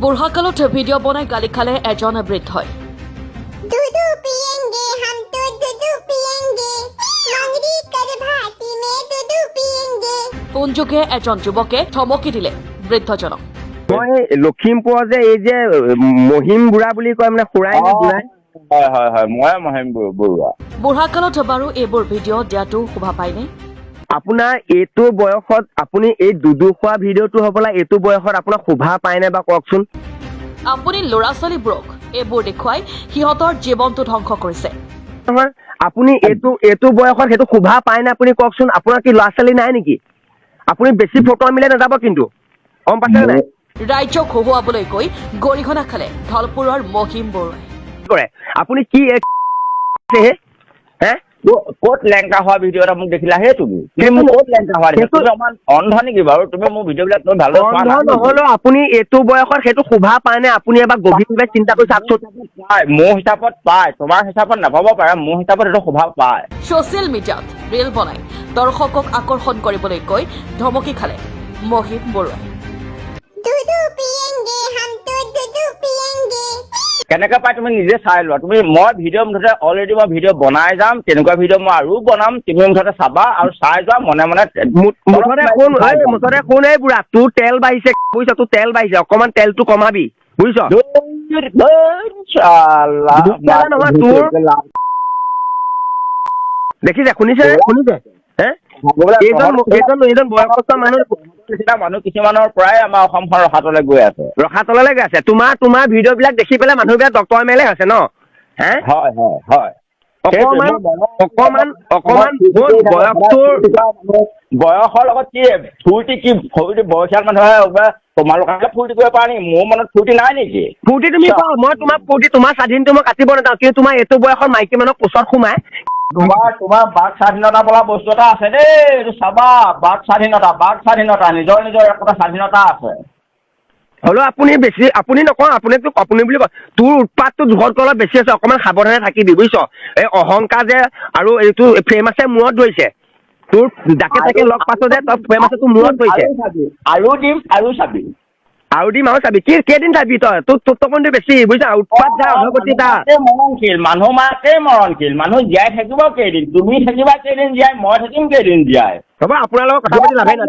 বুঢ়াকালত video' বনাই গালি খালে এজন বৃদ্ধই। दूधू पियेंगे हम तो दूधू पियेंगे मंगरी कर भाती में दूधू पियेंगे। ফোনযোগে এজন যুৱকে ধমকি দিলে বৃদ্ধজনক। মই লখিমপুৰৰ যে এই যে মহিম বুঢ়া বুলি কয় মানে খুৰাই নে বুঢ়াই হয় মই মহিম বৰুৱা। বুঢ়াকালত বাৰু এইবোৰ ভিডিঅ' দিয়াটো শোভা পায়নে? আপোনাৰ এইটো বয়সত আপুনি এই দুদু খোৱা ভিডিঅ'টো হ'বলা এইটো বয়সত আপোনাৰ শোভা পায়নে বা কওকচোন। আপুনি ল'ৰা ছোৱালীবোৰক এইবোৰ দেখুৱাই সিহঁতৰ জীৱনটো ধ্বংস কৰিছে। নহয় আপুনি এইটো বয়সত সেইটো শোভা পায়নে আপুনি কওকচোন। আপোনাৰ কি ল'ৰা ছোৱালী নাই নেকি? আপুনি বেছি ফটো মিলাই নাযাব কিন্তু গম পাইছে নাই। ৰাইজক হহুৱাবলৈ গৈ গৰিহণা খালে ধলপুৰৰ মহিম বৰুৱাই। কৰে আপুনি কি হে ক'ত লেংকা হোৱা ভিডিঅ' এটা মোক দেখিলা হে তুমি ক'ত লেংকা হোৱা তুমি অকমান অন্ধ নেকি বাৰু? তুমি মোৰ ভিডিঅ'বিলাক তুমি ভালদৰে চোৱা নাই নহ'লেও আপুনি এইটো বয়সত সেইটো শোভা পায়নে আপুনি এবাৰ গভীৰভাৱে চিন্তা কৰি চাওকচোন। মোৰ হিচাপত পায়, তোমাৰ হিচাপত নাপাব পাৰে, মোৰ হিচাপত এইটো শোভা পায়। ছ'চিয়েল মিডিয়াত ৰীল বনাই দৰ্শকক আকৰ্ষণ কৰিবলৈ গৈ ধমকি খালে মহিম বৰুৱাই। दूधू पियेंगे हम तो दूधू पियेंगे। কেনেকে পায় তুমি নিজে চাই লোৱা। মই ভিডিঅ' মুঠতে অলৰেডি মই ভিডিঅ' বনাই যাম, তেনেকুৱা ভিডিঅ' মই আৰু বনাম। তুমি মুঠতে চাবা আৰু চাই যোৱা মনে মনে। মুঠতে শুন এই বুঢ়া তোৰ তেল বাঢ়িছে বুজিছ, তোৰ তেল বাঢ়িছে অকমান তেলটো কমাবি বুজিছ। দেখিছে শুনিছে হে এইজন বয়সস্থ মানুহ কিছুমানৰ পৰাই আমাৰ অসমখন ৰসাতলে গৈ আছে। ৰসাতললৈ গৈ আছে। তোমাৰ ভিডিঅ' বিলাক দেখি পেলাই মানুহবিলাক ডক্তৰ এম এল এ হৈছে ন। হে হয় অকমান বয়সৰ লগত কি ফূৰ্তি বয়সীয়াল মানুহে তোমালোকে ফূৰ্তি কৰিব পাৰা নেকি? মোৰ মনত ফূৰ্তি নাই নেকি? ফূৰ্তি তুমি কোৱা, মই তোমাৰ স্বাধীনটো মই কাটিব নাযাওঁ, কিন্তু তোমাৰ এইটো বয়সৰ মাইকী মানুহক কোচত সোমাই তোমাৰ বাক স্বাধীনতা বোলা বস্তু এটা আছে দেই, এইটো চাবা। বাক স্বাধীনতা নিজৰ একটা স্বাধীনতা আছে। হ'লেও আপুনি নকওঁ, আপুনি বুলি কয় তোৰ উৎপাতটো জোখতকৈ অলপ বেছি আছে। অকমান সাৱধানে থাকিবি বুজিছ। এই অহংকাৰ যে আৰু এইটো ফ্ৰেম আছে মূৰত ধৰিছে তোৰ যাকে তাকে লগ পাইছ যে তই ফ্ৰেম আছে তোৰ মূৰত ধৰিছে। আৰু দিম আৰু চাবি কেইদিন চাবি তই তোৰ কিন্তু বেছি বুজিছা। উৎপাত যা অধগতি যা মানুহ মাতেই মৰণশীল। মানুহ জীয়াই থাকিব কেইদিন? তুমি থাকিবা কেইদিন জীয়াই, মই থাকিম কেইদিন জীয়াই। হ'ব আপোনাৰ লগত কথা পাতি লাভেই নাই।